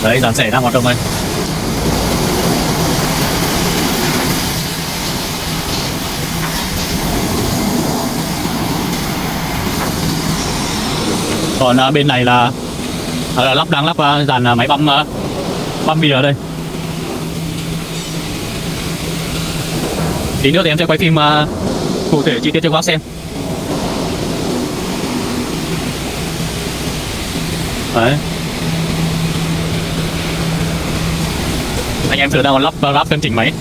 Đấy, dàn sẻ đang hoạt động này. Còn bên này là đang lắp dàn máy băm bia ở đây. Tí nữa thì em sẽ quay phim cụ thể chi tiết cho các bác xem. Đấy. Anh em đang còn lắp cân chỉnh máy.